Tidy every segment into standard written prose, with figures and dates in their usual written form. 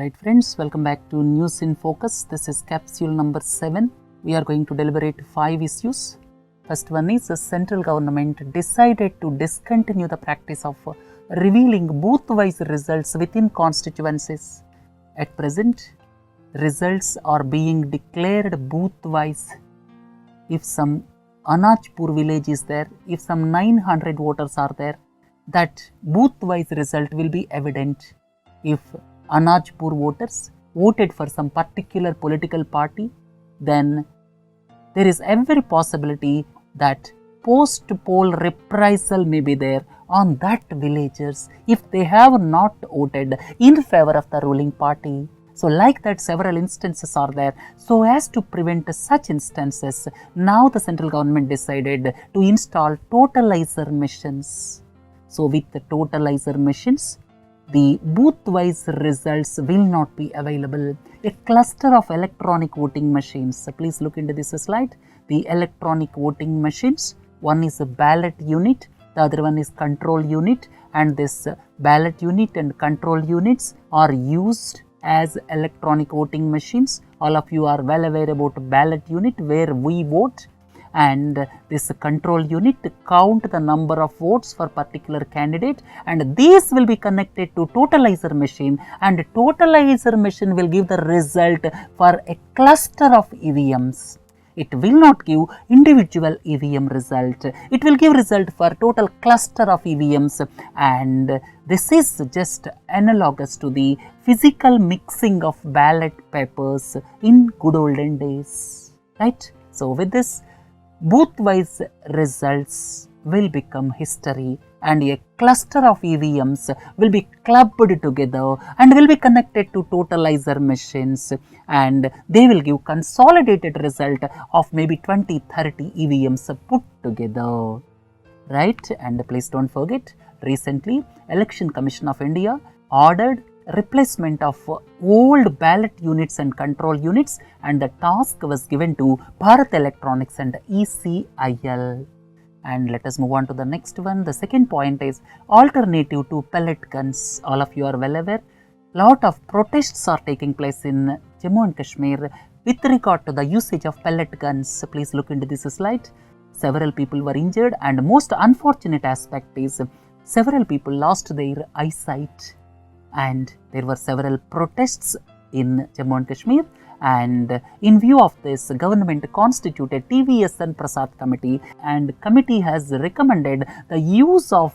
Alright friends, welcome back to News in Focus. This is capsule number 7. We are going to deliberate 5 issues. First one is the central government decided to discontinue the practice of revealing boothwise results within constituencies. At present, results are being declared boothwise. If some Anajpur village is there, if some 900 voters are there, that boothwise result will be evident. If Anajpur voters voted for some particular political party, then there is every possibility that post-poll reprisal may be there on that villagers if they have not voted in favor of the ruling party. So like that, several instances are there. So as to prevent such instances, now the central government decided to install totalizer machines. So with the totalizer machines, the booth-wise results will not be available. A cluster of electronic voting machines. Please look into this slide. The electronic voting machines, one is a ballot unit, the other one is control unit, and this ballot unit and control units are used as electronic voting machines. All of you are well aware about ballot unit where we vote, and this control unit count the number of votes for particular candidate, and these will be connected to totalizer machine, and totalizer machine will give the result for a cluster of EVMs. It will not give individual EVM result. It will give result for total cluster of EVMs, and this is just analogous to the physical mixing of ballot papers in good olden days, right? So with this, booth-wise results will become history, and a cluster of EVMs will be clubbed together and will be connected to totalizer machines, and they will give consolidated result of maybe 20-30 EVMs put together, right? And please don't forget, recently Election Commission of India ordered replacement of old ballot units and control units, and the task was given to Bharat Electronics and ECIL. And let us move on to the next one. The second point is alternative to pellet guns. All of you are well aware, lot of protests are taking place in Jammu and Kashmir with regard to the usage of pellet guns. Please look into this slide. Several people were injured, and most unfortunate aspect is several people lost their eyesight. And there were several protests in Jammu and Kashmir, and in view of this, government constituted TVS and Prasad committee, and committee has recommended the use of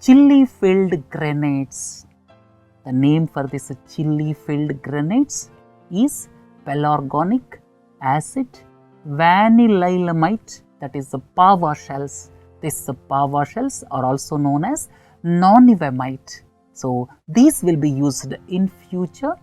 chili-filled grenades. The name for this chili-filled grenades is pelargonic acid vanillylamide, that is the pava shells. These pava shells are also known as nonivamide. So these will be used in future,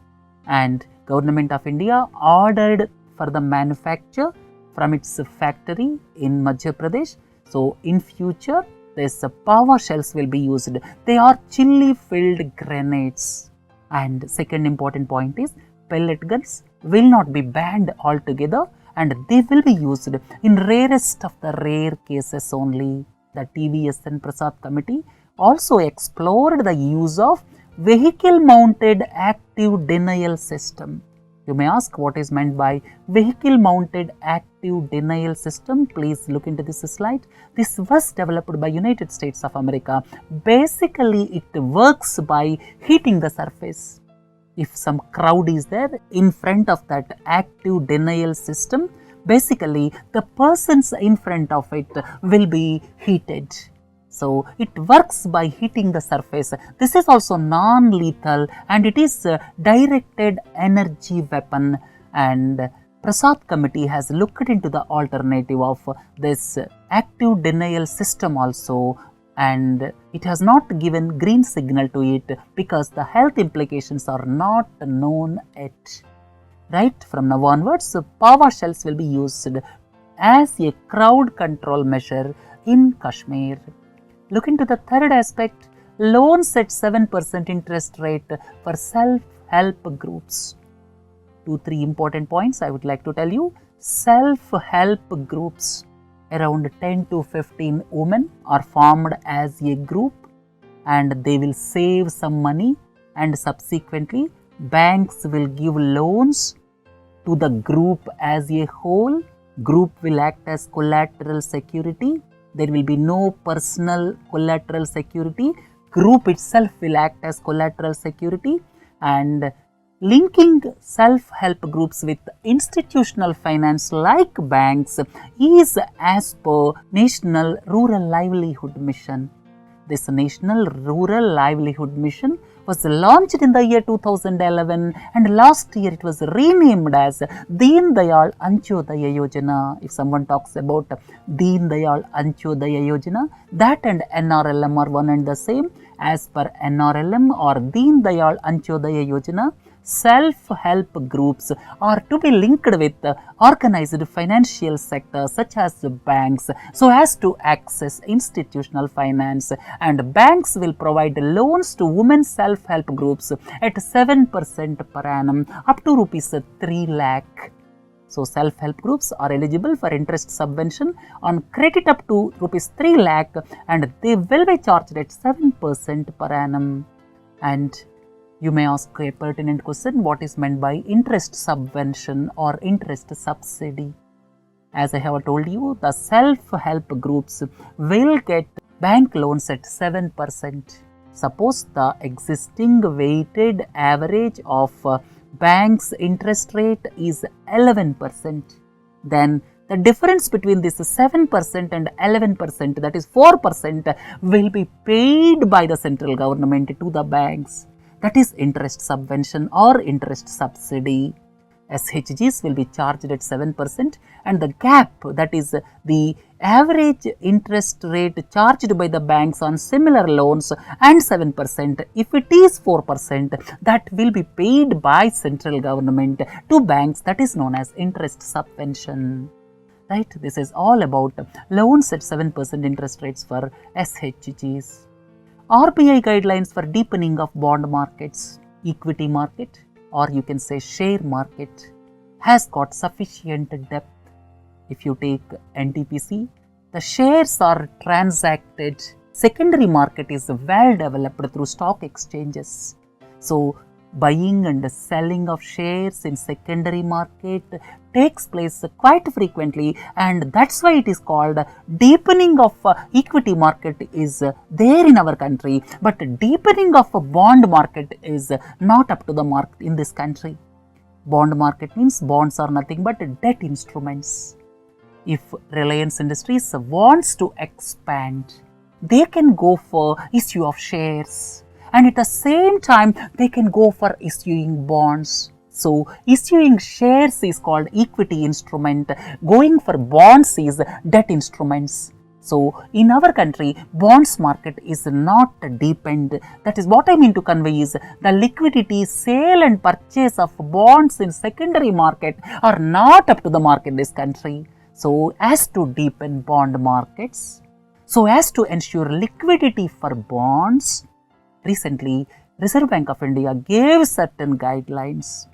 and Government of India ordered for the manufacture from its factory in Madhya Pradesh. So in future, this power shells will be used. They are chili-filled grenades. And second important point is pellet guns will not be banned altogether, and they will be used in rarest of the rare cases only. The TVS and Prasad committee also explored the use of vehicle mounted active denial system. You may ask what is meant by vehicle mounted active denial system. Please look into this slide. This was developed by United States of America. Basically, it works by heating the surface. If some crowd is there in front of that active denial system, basically the persons in front of it will be heated. So it works by heating the surface. This is also non-lethal, and it is a directed energy weapon, and Prasad committee has looked into the alternative of this active denial system also, and it has not given green signal to it because the health implications are not known yet. Right, from now onwards, power shells will be used as a crowd control measure in Kashmir. Look into the third aspect, loans at 7% interest rate for self-help groups. 2-3 important points I would like to tell you. Self-help groups, around 10 to 15 women are formed as a group, and they will save some money, and subsequently banks will give loans to the group as a whole. Group will act as collateral security. There will be no personal collateral security. Group itself will act as collateral security, and linking self-help groups with institutional finance like banks is as per National Rural Livelihood Mission. This National Rural Livelihood Mission was launched in the year 2011, and last year it was renamed as Deen Dayal Antyodaya Yojana. If someone talks about Deen Dayal Antyodaya Yojana, that and NRLM are one and the same. As per NRLM or Deen Dayal Antyodaya Yojana, self-help groups are to be linked with organized financial sector such as banks so as to access institutional finance, and banks will provide loans to women self-help groups at 7% per annum up to rupees 3 lakh. So, self-help groups are eligible for interest subvention on credit up to rupees 3 lakh, and they will be charged at 7% per annum. And you may ask a pertinent question, what is meant by interest subvention or interest subsidy? As I have told you, the self-help groups will get bank loans at 7%. Suppose the existing weighted average of bank's interest rate is 11%. Then the difference between this 7% and 11%, that is 4%, will be paid by the central government to the banks. That is interest subvention or interest subsidy. SHGs will be charged at 7%, and the gap, that is the average interest rate charged by the banks on similar loans and 7%, if it is 4%, that will be paid by central government to banks, that is known as interest subvention. Right? This is all about loans at 7% interest rates for SHGs. RBI guidelines for deepening of bond markets, equity market, or you can say share market, has got sufficient depth. If you take NTPC, the shares are transacted. Secondary market is well developed through stock exchanges. So, buying and selling of shares in secondary market takes place quite frequently, and that's why it is called deepening of equity market is there in our country, but deepening of a bond market is not up to the mark in this country. Bond market means bonds are nothing but debt instruments. If Reliance Industries wants to expand, they can go for issue of shares, and at the same time they can go for issuing bonds. So, issuing shares is called equity instrument, going for bonds is debt instruments. So, in our country, bonds market is not deepened. That is what I mean to convey is the liquidity, sale and purchase of bonds in secondary market are not up to the mark in this country. So, as to deepen bond markets, so as to ensure liquidity for bonds, recently Reserve Bank of India gave certain guidelines.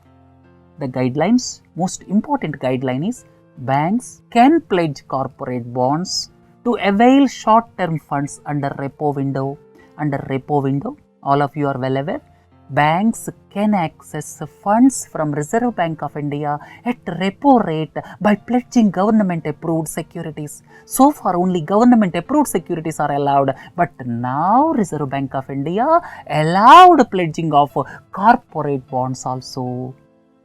The guidelines, most important guideline is banks can pledge corporate bonds to avail short-term funds under repo window. Under repo window, all of you are well aware, banks can access funds from Reserve Bank of India at repo rate by pledging government-approved securities. So far, only government-approved securities are allowed, but now Reserve Bank of India allowed pledging of corporate bonds also.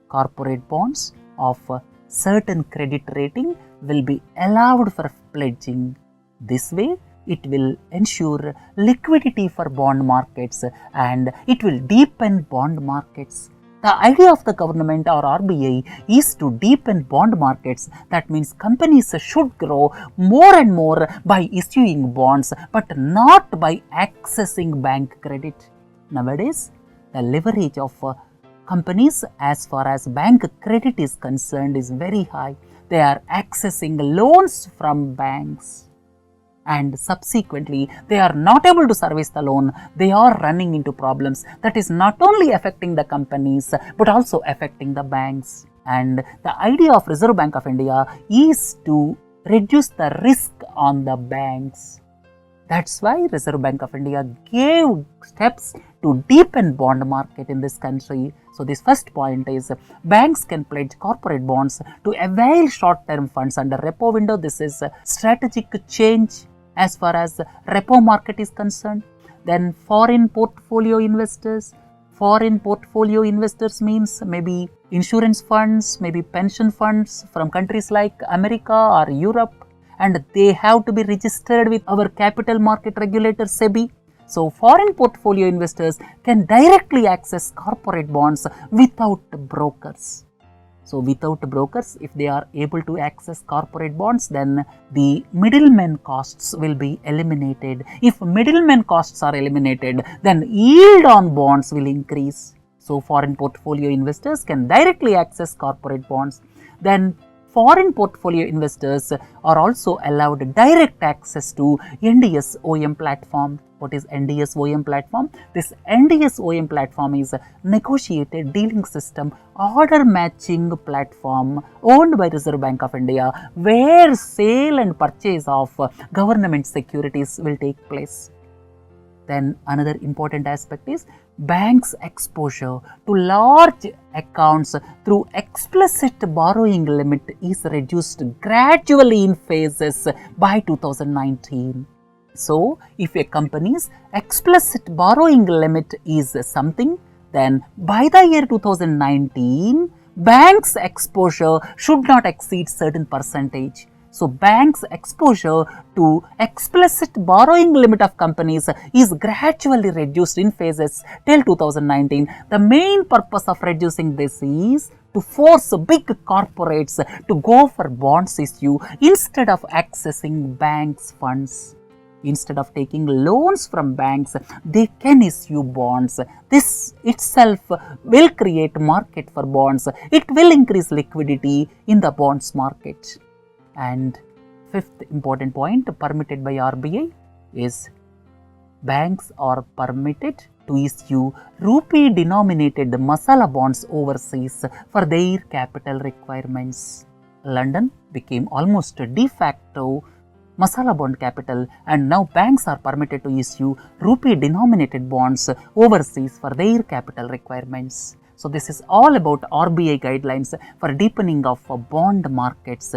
Corporate bonds of certain credit rating will be allowed for pledging. This way, it will ensure liquidity for bond markets and it will deepen bond markets. The idea of the government or RBI is to deepen bond markets. That means companies should grow more and more by issuing bonds, but not by accessing bank credit. Nowadays, the leverage of companies as far as bank credit is concerned is very high. They are accessing loans from banks, and subsequently they are not able to service the loan. They are running into problems. That is not only affecting the companies but also affecting the banks. And the idea of Reserve Bank of India is to reduce the risk on the banks. That's why Reserve Bank of India gave steps to deepen bond market in this country. So this first point is banks can pledge corporate bonds to avail short-term funds under repo window. This is a strategic change as far as repo market is concerned. Then foreign portfolio investors means maybe insurance funds, maybe pension funds from countries like America or Europe, and they have to be registered with our capital market regulator SEBI. So foreign portfolio investors can directly access corporate bonds without brokers. So without brokers, if they are able to access corporate bonds, then the middleman costs will be eliminated. If middleman costs are eliminated, then yield on bonds will increase. So foreign portfolio investors can directly access corporate bonds. Then foreign portfolio investors are also allowed direct access to NDS OM platform. What is NDS OM platform? This NDS OM platform is a negotiated dealing system, order matching platform owned by Reserve Bank of India, where sale and purchase of government securities will take place. Then another important aspect is banks' exposure to large accounts through explicit borrowing limit is reduced gradually in phases by 2019. So, if a company's explicit borrowing limit is something, then by the year 2019, banks' exposure should not exceed certain percentage. So, banks' exposure to explicit borrowing limit of companies is gradually reduced in phases till 2019. The main purpose of reducing this is to force big corporates to go for bonds issue instead of accessing banks' funds. Instead of taking loans from banks, they can issue bonds. This itself will create market for bonds. It will increase liquidity in the bonds market. And fifth important point permitted by RBI is banks are permitted to issue rupee denominated masala bonds overseas for their capital requirements. London became almost de facto masala bond capital, and now banks are permitted to issue rupee denominated bonds overseas for their capital requirements. So this is all about RBI guidelines for deepening of bond markets.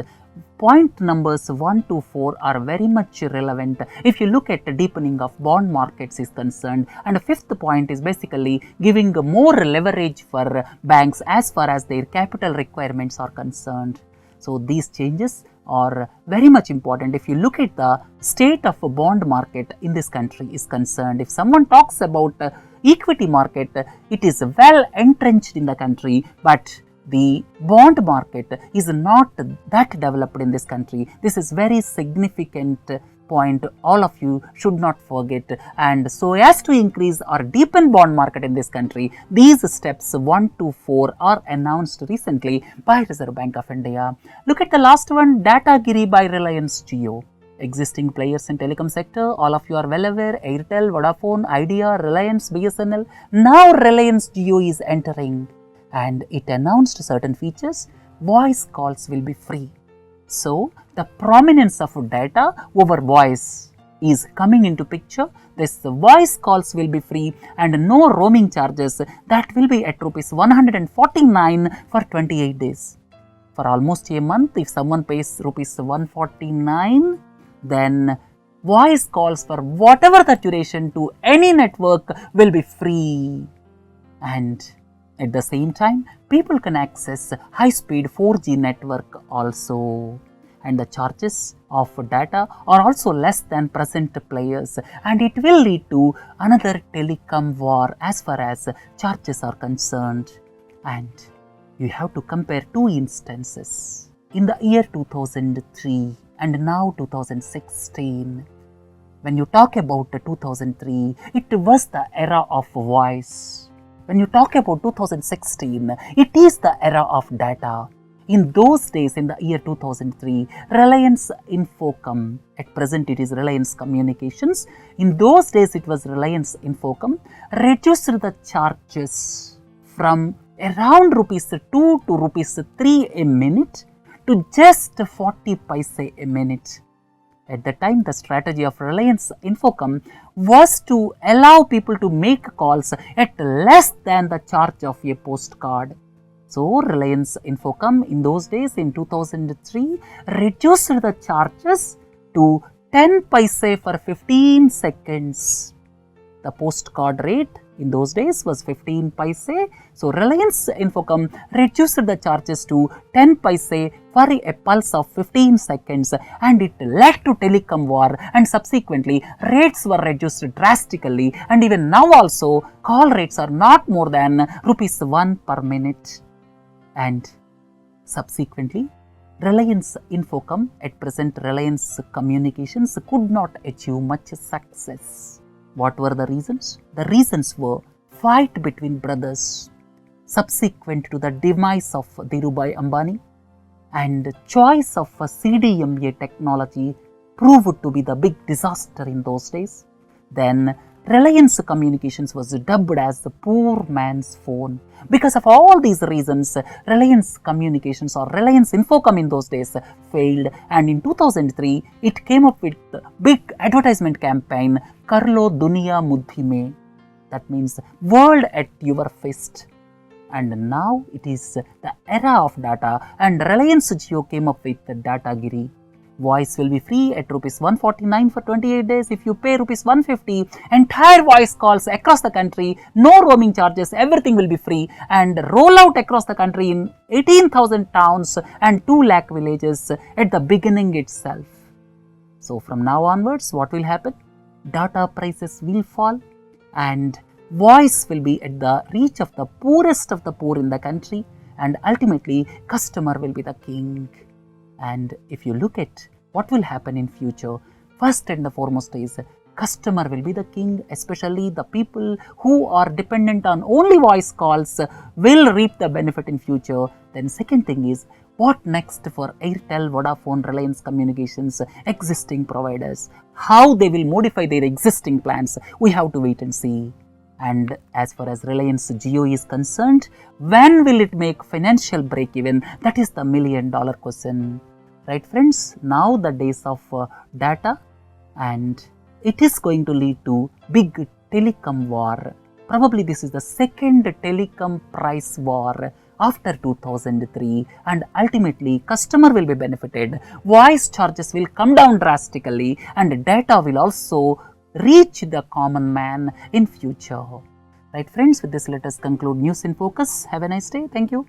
Point numbers 1 to 4 are very much relevant if you look at the deepening of bond markets is concerned, and the fifth point is basically giving more leverage for banks as far as their capital requirements are concerned. So these changes are very much important if you look at the state of a bond market in this country is concerned. If someone talks about equity market, it is well entrenched in the country, but the bond market is not that developed in this country. This is very significant point all of you should not forget. And so as to increase or deepen bond market in this country, these steps 1 to 4 are announced recently by Reserve Bank of India. Look at the last one, Datagiri by Reliance Jio. Existing players in telecom sector, all of you are well aware, Airtel, Vodafone, Idea, Reliance, BSNL. Now Reliance Jio is entering, and it announced certain features. Voice calls will be free. So the prominence of data over voice is coming into picture. This voice calls will be free and no roaming charges. That will be at rupees 149 for 28 days. For almost a month, if someone pays rupees 149, then voice calls for whatever the duration to any network will be free. And at the same time, people can access high-speed 4G network also. And the charges of data are also less than present players, and it will lead to another telecom war as far as charges are concerned. And you have to compare two instances. In the year 2003 and now 2016. When you talk about 2003, it was the era of voice. When you talk about 2016, it is the era of data. In those days, in the year 2003, Reliance Infocom, at present it is Reliance Communications, in those days it was Reliance Infocom, reduced the charges from around rupees 2 to rupees 3 a minute to just 40 paise a minute. At the time, the strategy of Reliance Infocom was to allow people to make calls at less than the charge of a postcard. So, Reliance Infocom in those days in 2003 reduced the charges to 10 paise for 15 seconds. The postcard rate in those days was 15 paise. So, Reliance Infocom reduced the charges to 10 paise for a pulse of 15 seconds, and it led to telecom war, and subsequently rates were reduced drastically, and even now also call rates are not more than rupees 1 per minute. And subsequently, Reliance Infocom, at present Reliance Communications, could not achieve much success. What were the reasons? The reasons were fight between brothers subsequent to the demise of Dhirubhai Ambani, and choice of CDMA technology proved to be the big disaster in those days. Then Reliance Communications was dubbed as the poor man's phone. Because of all these reasons, Reliance Communications or Reliance Infocom in those days failed, and in 2003 it came up with the big advertisement campaign, Karlo Duniya Muddhi Mein. That means world at your fist. And now it is the era of data, and Reliance Jio came up with the Datagiri. Voice will be free at rupees 149 for 28 days. If you pay rupees 150, entire voice calls across the country, no roaming charges, everything will be free, and roll out across the country in 18,000 towns and 2 lakh villages at the beginning itself. So from now onwards, what will happen? Data prices will fall, and voice will be at the reach of the poorest of the poor in the country, and ultimately customer will be the king. And if you look at what will happen in future, first and the foremost is customer will be the king, especially the people who are dependent on only voice calls will reap the benefit in future. Then second thing is, what next for Airtel, Vodafone, Reliance Communications, existing providers? How they will modify their existing plans? We have to wait and see. And as far as Reliance Jio is concerned, when will it make financial break even? That is the $1 million question. Right friends, now the days of data, and it is going to lead to big telecom war. Probably this is the second telecom price war after 2003, and ultimately customer will be benefited, voice charges will come down drastically, and data will also reach the common man in future. Right friends, with this let us conclude News in Focus. Have a nice day. Thank you.